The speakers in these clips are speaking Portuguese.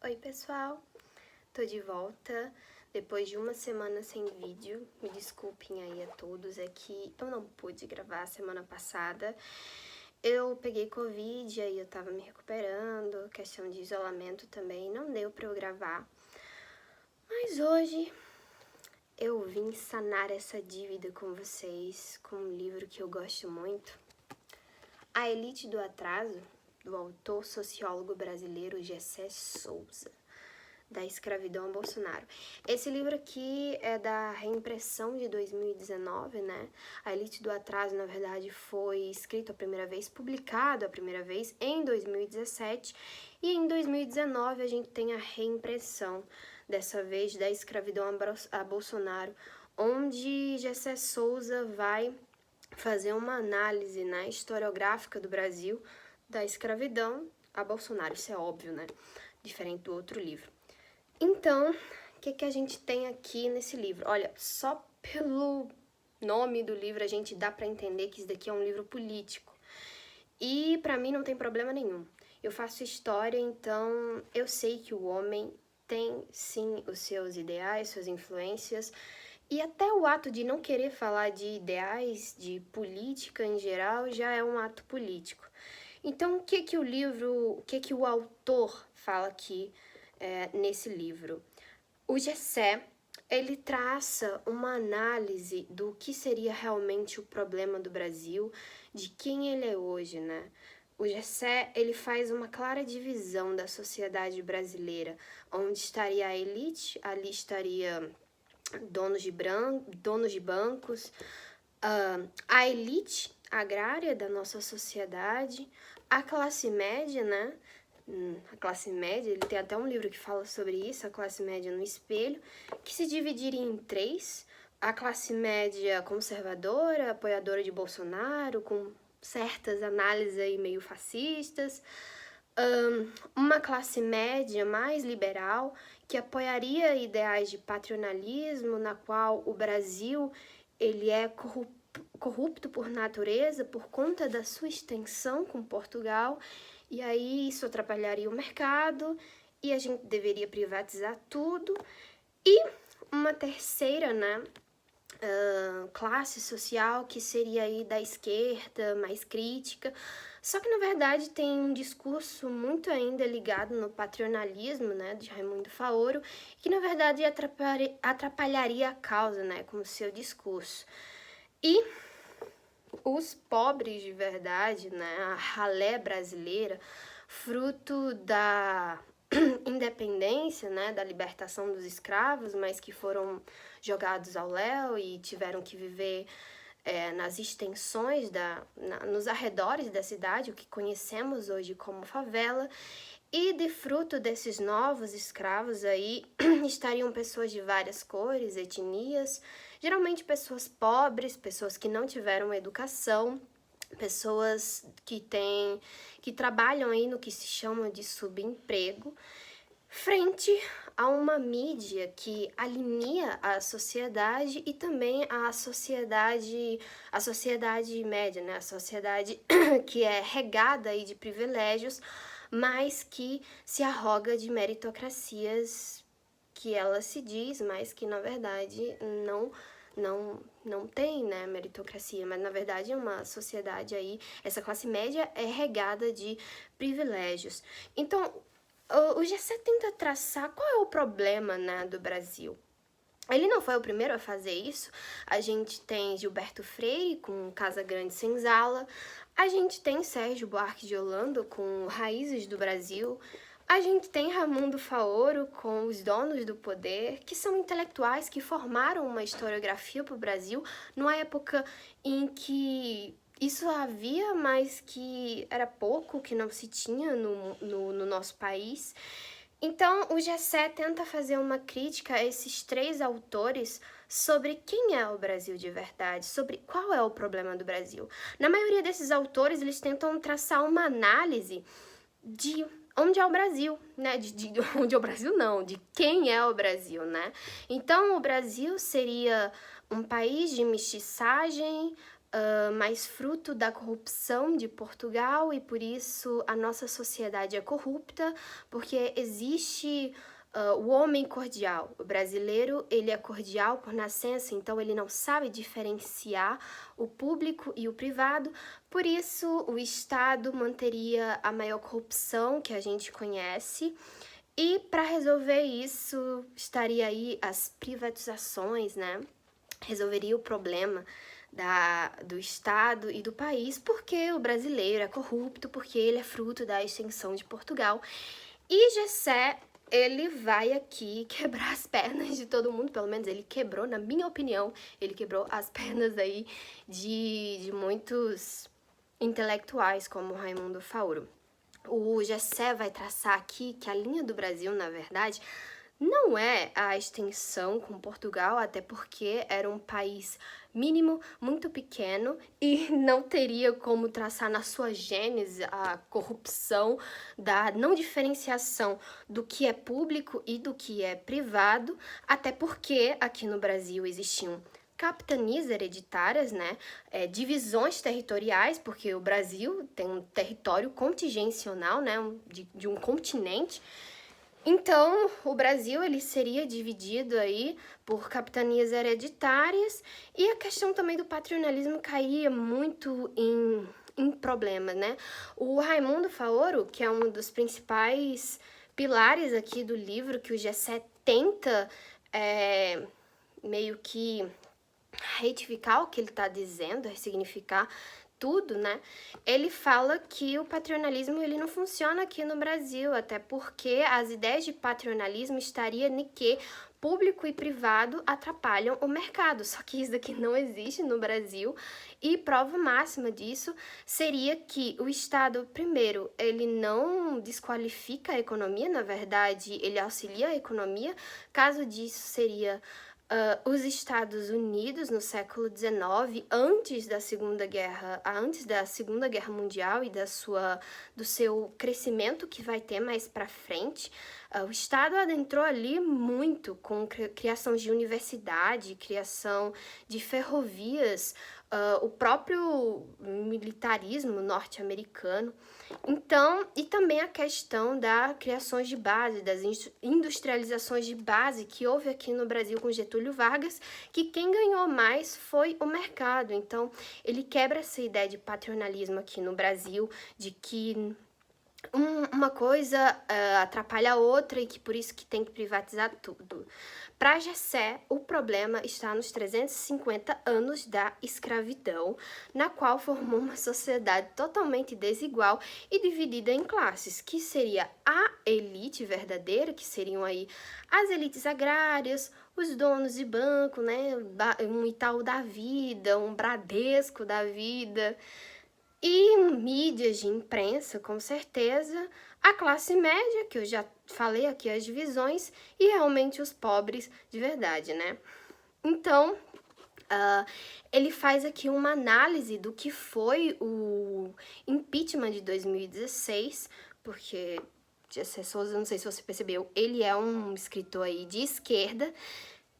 Oi pessoal, tô de volta depois de uma semana sem vídeo. Me desculpem aí a todos, é que eu não pude gravar semana passada. Eu peguei Covid, aí eu tava me recuperando, questão de isolamento também, não deu pra eu gravar. Mas hoje eu vim sanar essa dívida com vocês, com um livro que eu gosto muito. A Elite do Atraso, do autor sociólogo brasileiro Gessé Souza. Da escravidão a Bolsonaro. Esse livro aqui é da reimpressão de 2019, né? A Elite do Atraso, na verdade, foi escrito a primeira vez, publicado a primeira vez em 2017, e em 2019 a gente tem a reimpressão, dessa vez da escravidão a Bolsonaro, onde Gessé Souza vai fazer uma análise, né, historiográfica do Brasil, da escravidão a Bolsonaro. Isso é óbvio, né? Diferente do outro livro. Então, o que a gente tem aqui nesse livro? Olha, só pelo nome do livro a gente dá pra entender que isso daqui é um livro político. E pra mim não tem problema nenhum. Eu faço história, então eu sei que o homem tem sim os seus ideais, suas influências, e até o ato de não querer falar de ideais, de política em geral, já é um ato político. Então, o que o autor fala aqui nesse livro? O Gessé, ele traça uma análise do que seria realmente o problema do Brasil, de quem ele é hoje, né? O Gessé, ele faz uma clara divisão da sociedade brasileira, onde estaria a elite, ali estaria donos de bancos, a elite agrária da nossa sociedade, a classe média, né? A classe média, ele tem até um livro que fala sobre isso, a classe média no espelho, que se dividiria em três: a classe média conservadora, apoiadora de Bolsonaro, com certas análises aí meio fascistas, uma classe média mais liberal, que apoiaria ideais de paternalismo, na qual o Brasil ele é corrupto por natureza, por conta da sua extensão com Portugal, e aí isso atrapalharia o mercado, e a gente deveria privatizar tudo. E uma terceira, né, classe social, que seria aí da esquerda, mais crítica, só que na verdade tem um discurso muito ainda ligado no paternalismo, né, de Raimundo Faoro, que na verdade atrapalharia a causa, né, com o seu discurso. E os pobres de verdade, né, a ralé brasileira, fruto da independência, né, da libertação dos escravos, mas que foram jogados ao léu e tiveram que viver nas extensões, nos arredores da cidade, o que conhecemos hoje como favela. E de fruto desses novos escravos aí estariam pessoas de várias cores, etnias, geralmente pessoas pobres, pessoas que não tiveram educação, pessoas que trabalham aí no que se chama de subemprego, frente a uma mídia que alinea a sociedade e também a sociedade média, né? A sociedade que é regada aí de privilégios, mas que se arroga de meritocracias que ela se diz, mas que na verdade não tem, né, meritocracia, mas na verdade é uma sociedade aí, essa classe média é regada de privilégios. Então, o Gessé tenta traçar qual é o problema, né, do Brasil. Ele não foi o primeiro a fazer isso. A gente tem Gilberto Freire com Casa Grande Senzala, a gente tem Sérgio Buarque de Holanda com Raízes do Brasil, a gente tem Raimundo Faoro com Os Donos do Poder, que são intelectuais que formaram uma historiografia para o Brasil numa época em que isso havia, mas que era pouco, que não se tinha no nosso país. Então, o Gessé tenta fazer uma crítica a esses três autores sobre quem é o Brasil de verdade, sobre qual é o problema do Brasil. Na maioria desses autores, eles tentam traçar uma análise de onde é o Brasil, né? De onde é o Brasil, não, de quem é o Brasil, né? Então, o Brasil seria um país de mestiçagem, mais fruto da corrupção de Portugal e por isso a nossa sociedade é corrupta, porque existe o homem cordial. O brasileiro, ele é cordial por nascença, então ele não sabe diferenciar o público e o privado, por isso o Estado manteria a maior corrupção que a gente conhece. E para resolver isso, estaria aí as privatizações, né? Resolveria o problema do Estado e do país, porque o brasileiro é corrupto, porque ele é fruto da extensão de Portugal. E Gessé, ele vai aqui quebrar as pernas de todo mundo, pelo menos ele quebrou, na minha opinião, ele quebrou as pernas aí de muitos intelectuais, como Raimundo Faoro. O Gessé vai traçar aqui que a linha do Brasil, na verdade, não é a extensão com Portugal, até porque era um país mínimo, muito pequeno e não teria como traçar na sua gênese a corrupção da não diferenciação do que é público e do que é privado, até porque aqui no Brasil existiam capitanias hereditárias, né, divisões territoriais, porque o Brasil tem um território contingencional, né, de um continente. Então, o Brasil ele seria dividido aí por capitanias hereditárias e a questão também do patrimonialismo cairia muito em problema, né? O Raimundo Faoro, que é um dos principais pilares aqui do livro, que o Gessé tenta meio que retificar o que ele está dizendo, ressignificar tudo, né? Ele fala que o paternalismo ele não funciona aqui no Brasil, até porque as ideias de paternalismo estariam em que público e privado atrapalham o mercado, só que isso daqui não existe no Brasil e prova máxima disso seria que o Estado, primeiro, ele não desqualifica a economia, na verdade, ele auxilia a economia, caso disso seria os Estados Unidos no século XIX, antes da Segunda Guerra Mundial e do seu crescimento que vai ter mais para frente, o Estado adentrou ali muito com criação de universidade, criação de ferrovias, o próprio militarismo norte-americano. Então, e também a questão da criações de base, das industrializações de base que houve aqui no Brasil com Getúlio Vargas, que quem ganhou mais foi o mercado. Então, ele quebra essa ideia de paternalismo aqui no Brasil, de que uma coisa atrapalha a outra e que por isso que tem que privatizar tudo. Para Gessé, o problema está nos 350 anos da escravidão, na qual formou uma sociedade totalmente desigual e dividida em classes, que seria a elite verdadeira, que seriam aí as elites agrárias, os donos de banco, né, um Itaú da vida, um Bradesco da vida, e mídias de imprensa, com certeza, a classe média, que eu já falei aqui as divisões, e realmente os pobres de verdade, né? Então, ele faz aqui uma análise do que foi o impeachment de 2016, porque Gessé Souza, não sei se você percebeu, ele é um escritor aí de esquerda,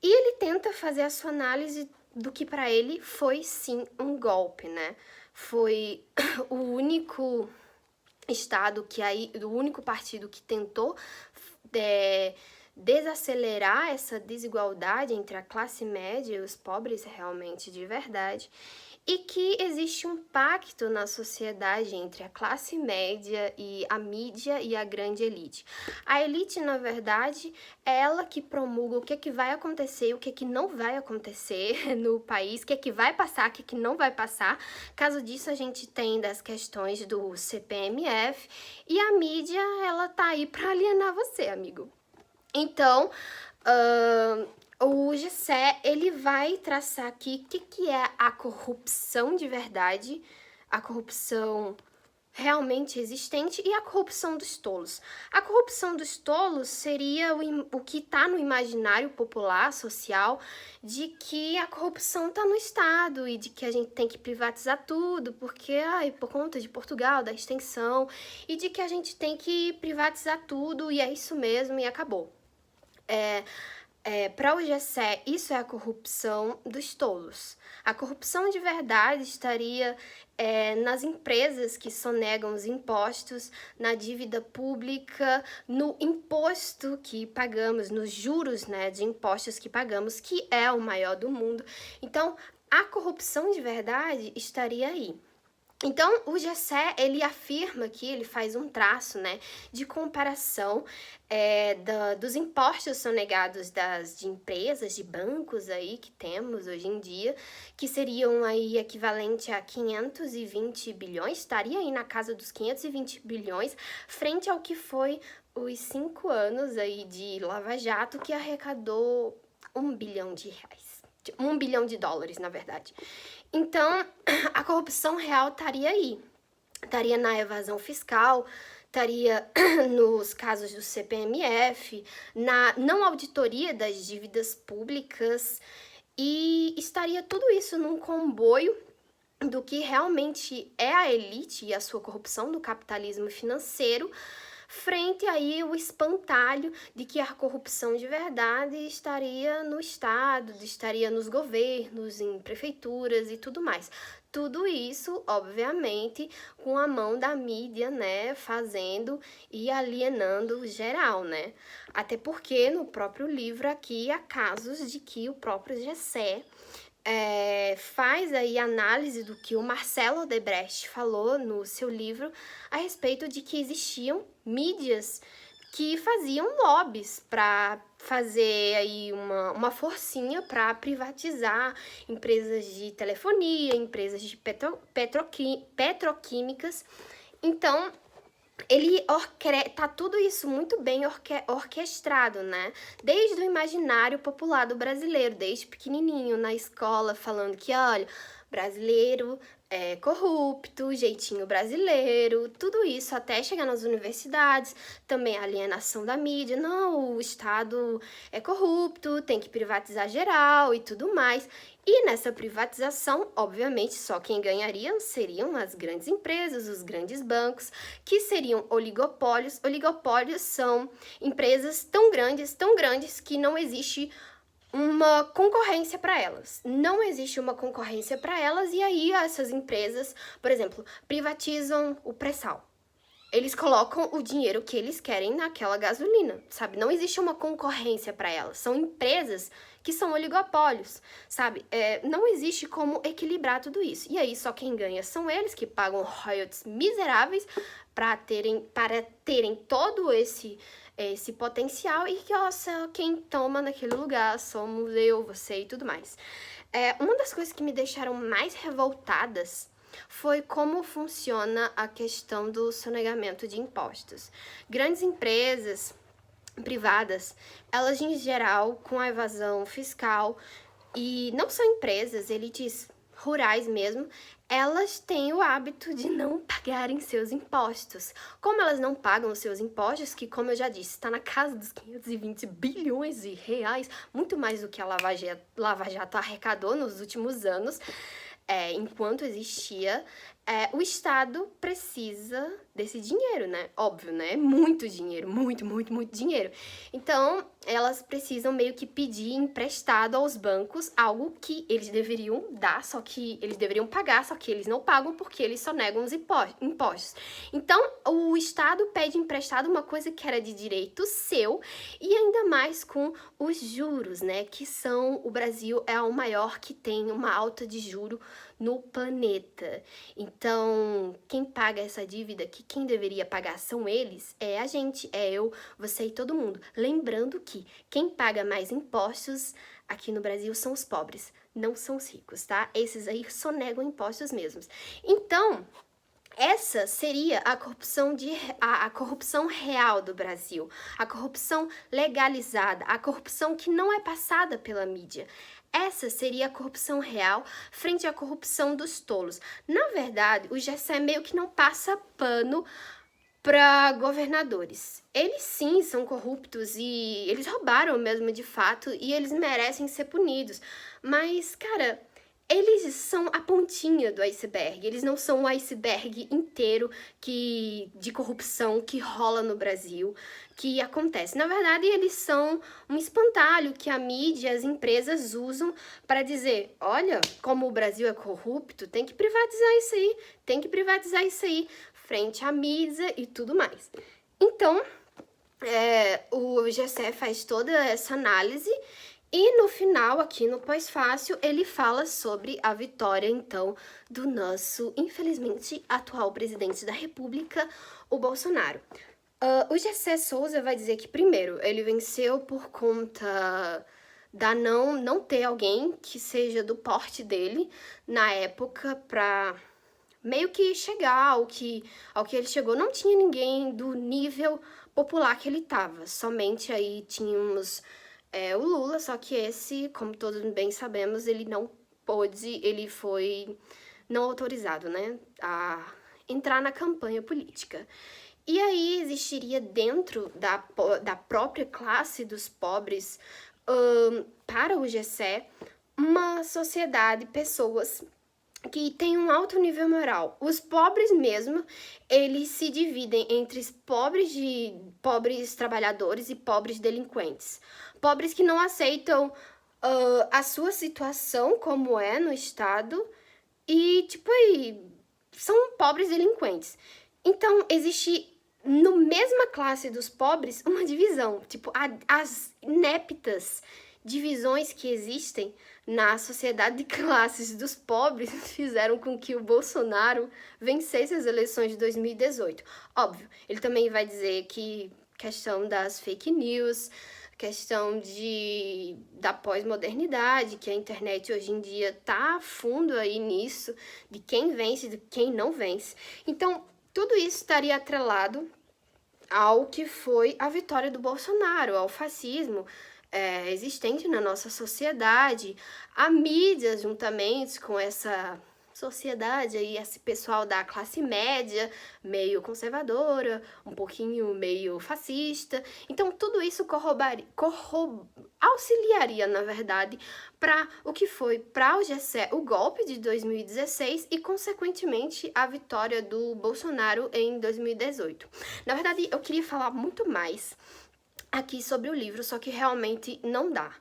e ele tenta fazer a sua análise do que para ele foi sim um golpe, né? Foi o único estado o único partido que tentou desacelerar essa desigualdade entre a classe média e os pobres realmente de verdade, e que existe um pacto na sociedade entre a classe média e a mídia e a grande elite. A elite, na verdade, é ela que promulga o que vai acontecer e o que não vai acontecer no país, o que vai passar, o que não vai passar. Caso disso, a gente tem das questões do CPMF e a mídia, ela tá aí para alienar você, amigo. Então, o Gessé, ele vai traçar aqui o que é a corrupção de verdade, a corrupção realmente existente e a corrupção dos tolos. A corrupção dos tolos seria o que está no imaginário popular, social, de que a corrupção está no Estado e de que a gente tem que privatizar tudo, porque, por conta de Portugal, da extensão, e de que a gente tem que privatizar tudo e é isso mesmo e acabou. Para o Gessé, isso é a corrupção dos tolos. A corrupção de verdade estaria nas empresas que sonegam os impostos, na dívida pública, no imposto que pagamos, nos juros, né, de impostos que pagamos, que é o maior do mundo. Então, a corrupção de verdade estaria aí. Então, o Gessé, ele afirma que ele faz um traço, né, de comparação dos impostos sonegados de empresas, de bancos aí que temos hoje em dia, que seriam aí equivalente a 520 bilhões, estaria aí na casa dos 520 bilhões, frente ao que foi os 5 anos aí de Lava Jato, que arrecadou 1 bilhão de reais. 1 bilhão de dólares, na verdade. Então, a corrupção real estaria aí. Estaria na evasão fiscal, estaria nos casos do CPMF, na não auditoria das dívidas públicas, e estaria tudo isso num comboio do que realmente é a elite e a sua corrupção do capitalismo financeiro, frente aí o espantalho de que a corrupção de verdade estaria no Estado, estaria nos governos, em prefeituras e tudo mais. Tudo isso, obviamente, com a mão da mídia, né, fazendo e alienando geral, né? Até porque no próprio livro aqui há casos de que o próprio Gessé faz aí análise do que o Marcelo Odebrecht falou no seu livro a respeito de que existiam mídias que faziam lobbies para fazer aí uma forcinha para privatizar empresas de telefonia, empresas de petroquímicas. Então, ele tá tudo isso muito bem orquestrado, né? Desde o imaginário popular do brasileiro, desde pequenininho na escola, falando que, olha, brasileiro é corrupto, jeitinho brasileiro, tudo isso até chegar nas universidades, também a alienação da mídia, não, o Estado é corrupto, tem que privatizar geral e tudo mais. E nessa privatização, obviamente, só quem ganharia seriam as grandes empresas, os grandes bancos, que seriam oligopólios. Oligopólios são empresas tão grandes que não existe uma concorrência para elas. Não existe uma concorrência para elas e aí essas empresas, por exemplo, privatizam o pré-sal. Eles colocam o dinheiro que eles querem naquela gasolina, sabe? Não existe uma concorrência para elas. São empresas que são oligopólios, sabe? Não existe como equilibrar tudo isso. E aí só quem ganha são eles que pagam royalties miseráveis para terem todo esse potencial e que, nossa, quem toma naquele lugar somos eu, você e tudo mais. Uma das coisas que me deixaram mais revoltadas foi como funciona a questão do sonegamento de impostos. Grandes empresas privadas, elas em geral, com a evasão fiscal, e não são empresas, elites rurais mesmo, elas têm o hábito de não pagarem seus impostos. Como elas não pagam os seus impostos, que, como eu já disse, está na casa dos 520 bilhões de reais, muito mais do que a Lava Jato arrecadou nos últimos anos, enquanto existia, o Estado precisa desse dinheiro, né? Óbvio, né? Muito dinheiro, muito dinheiro. Então, elas precisam meio que pedir emprestado aos bancos algo que eles deveriam dar, só que eles deveriam pagar, só que eles não pagam porque eles só negam os impostos. Então, o Estado pede emprestado uma coisa que era de direito seu e ainda mais com os juros, né? Que o Brasil é o maior que tem uma alta de juro no planeta. Então, quem paga essa dívida, que quem deveria pagar são eles, é a gente, é eu, você e todo mundo. Lembrando que quem paga mais impostos aqui no Brasil são os pobres, não são os ricos, tá? Esses aí sonegam impostos mesmos. Então, essa seria a corrupção real do Brasil, a corrupção legalizada, a corrupção que não é passada pela mídia. Essa seria a corrupção real frente à corrupção dos tolos. Na verdade, o Gessé meio que não passa pano para governadores. Eles sim são corruptos e eles roubaram mesmo de fato e eles merecem ser punidos. Mas, cara, eles são a pontinha do iceberg, eles não são o iceberg inteiro de corrupção que rola no Brasil, que acontece. Na verdade, eles são um espantalho que a mídia e as empresas usam para dizer, olha, como o Brasil é corrupto, tem que privatizar isso aí, tem que privatizar isso aí, frente à mídia e tudo mais. Então, o Gessé faz toda essa análise e no final, aqui no pós-fácil, ele fala sobre a vitória, então, do nosso, infelizmente, atual presidente da República, o Bolsonaro. O Gessé Souza vai dizer que, primeiro, ele venceu por conta da não ter alguém que seja do porte dele na época pra meio que chegar ao que ele chegou. Não tinha ninguém do nível popular que ele tava, somente aí tínhamos o Lula, só que esse, como todos bem sabemos, ele não pôde, ele foi não autorizado, né, a entrar na campanha política. E aí existiria dentro da própria classe dos pobres, para o Gessé, uma sociedade, pessoas que tem um alto nível moral. Os pobres mesmo, eles se dividem entre pobres trabalhadores e pobres delinquentes. Pobres que não aceitam a sua situação como é no estado e, tipo, aí, são pobres delinquentes. Então, existe no mesma classe dos pobres uma divisão, tipo, as inéptas divisões que existem na sociedade de classes dos pobres fizeram com que o Bolsonaro vencesse as eleições de 2018. Óbvio, ele também vai dizer que questão das fake news, questão da pós-modernidade, que a internet hoje em dia tá a fundo aí nisso, de quem vence e de quem não vence. Então, tudo isso estaria atrelado ao que foi a vitória do Bolsonaro, ao fascismo existente na nossa sociedade, a mídia juntamente com essa sociedade aí, esse pessoal da classe média, meio conservadora, um pouquinho meio fascista. Então, tudo isso auxiliaria, na verdade, para o que foi para o Gessé o golpe de 2016 e, consequentemente, a vitória do Bolsonaro em 2018. Na verdade, eu queria falar muito mais aqui sobre o livro, só que realmente não dá.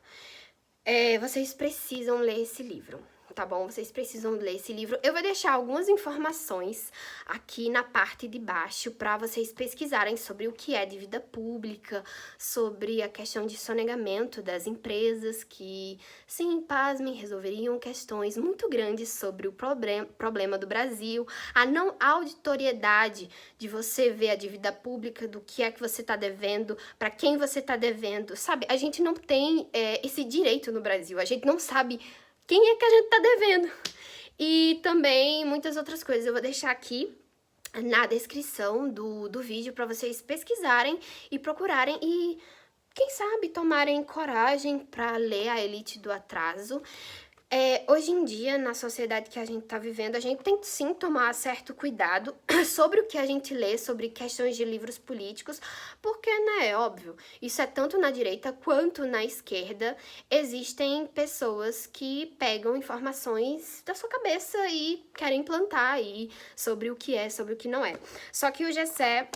Vocês precisam ler esse livro, tá bom? Vocês precisam ler esse livro. Eu vou deixar algumas informações aqui na parte de baixo para vocês pesquisarem sobre o que é dívida pública, sobre a questão de sonegamento das empresas que, sim, pasmem, resolveriam questões muito grandes sobre o problema do Brasil, a não auditoriedade de você ver a dívida pública, do que é que você está devendo, para quem você está devendo, sabe? A gente não tem esse direito no Brasil, a gente não sabe quem é que a gente tá devendo. E também muitas outras coisas eu vou deixar aqui na descrição do vídeo para vocês pesquisarem e procurarem e, quem sabe, tomarem coragem para ler A Elite do Atraso. Hoje em dia, na sociedade que a gente tá vivendo, a gente tem que sim tomar certo cuidado sobre o que a gente lê, sobre questões de livros políticos, porque, né, é óbvio, isso é tanto na direita quanto na esquerda, existem pessoas que pegam informações da sua cabeça e querem implantar aí sobre o que é, sobre o que não é. Só que o Gessé,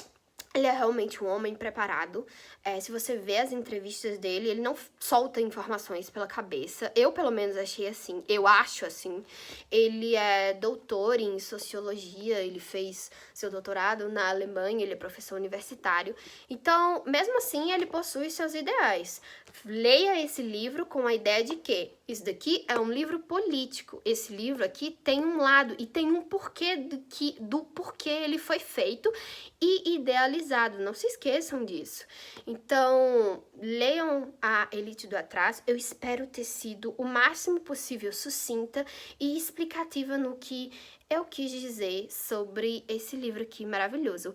ele é realmente um homem preparado. Se você vê as entrevistas dele, ele não solta informações pela cabeça. Eu, pelo menos, achei assim. Eu acho assim. Ele é doutor em sociologia, ele fez seu doutorado na Alemanha, ele é professor universitário. Então, mesmo assim, ele possui seus ideais. Leia esse livro com a ideia de que isso daqui é um livro político. Esse livro aqui tem um lado e tem um porquê do porquê ele foi feito e idealizado. Não se esqueçam disso. Então, leiam A Elite do Atraso. Eu espero ter sido o máximo possível sucinta e explicativa no que eu quis dizer sobre esse livro aqui maravilhoso.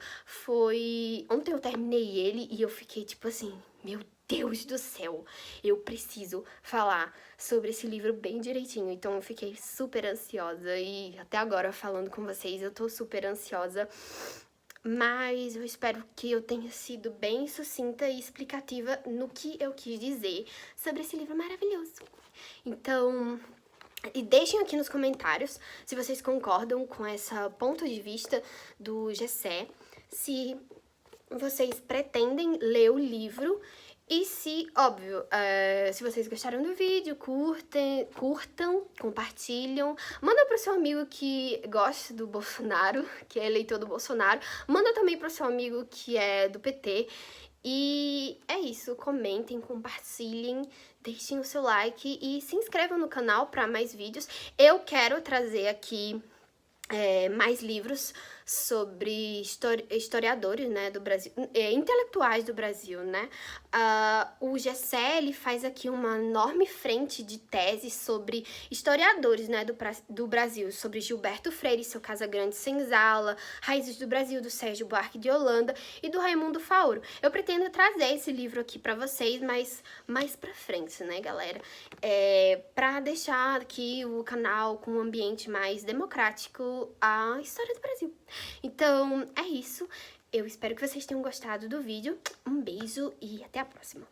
Ontem eu terminei ele e eu fiquei tipo assim, meu Deus do céu, eu preciso falar sobre esse livro bem direitinho. Então eu fiquei super ansiosa e até agora falando com vocês eu tô super ansiosa. Mas eu espero que eu tenha sido bem sucinta e explicativa no que eu quis dizer sobre esse livro maravilhoso. Então, E deixem aqui nos comentários se vocês concordam com esse ponto de vista do Gessé, se vocês pretendem ler o livro e se, óbvio, se vocês gostaram do vídeo, curtam, compartilham, manda pro seu amigo que gosta do Bolsonaro, que é eleitor do Bolsonaro, manda também pro seu amigo que é do PT. E é isso, comentem, compartilhem, deixem o seu like e se inscrevam no canal para mais vídeos. Eu quero trazer aqui mais livros sobre historiadores, né, do Brasil, intelectuais do Brasil, né? O Gessé, ele faz aqui uma enorme frente de teses sobre historiadores, né, do Brasil, sobre Gilberto Freire, seu Casagrande Senzala, Raízes do Brasil, do Sérgio Buarque de Holanda e do Raimundo Faoro. Eu pretendo trazer esse livro aqui pra vocês, mas mais pra frente, né, galera? Pra deixar aqui o canal com um ambiente mais democrático à história do Brasil. Então, é isso. Eu espero que vocês tenham gostado do vídeo. Um beijo e até a próxima.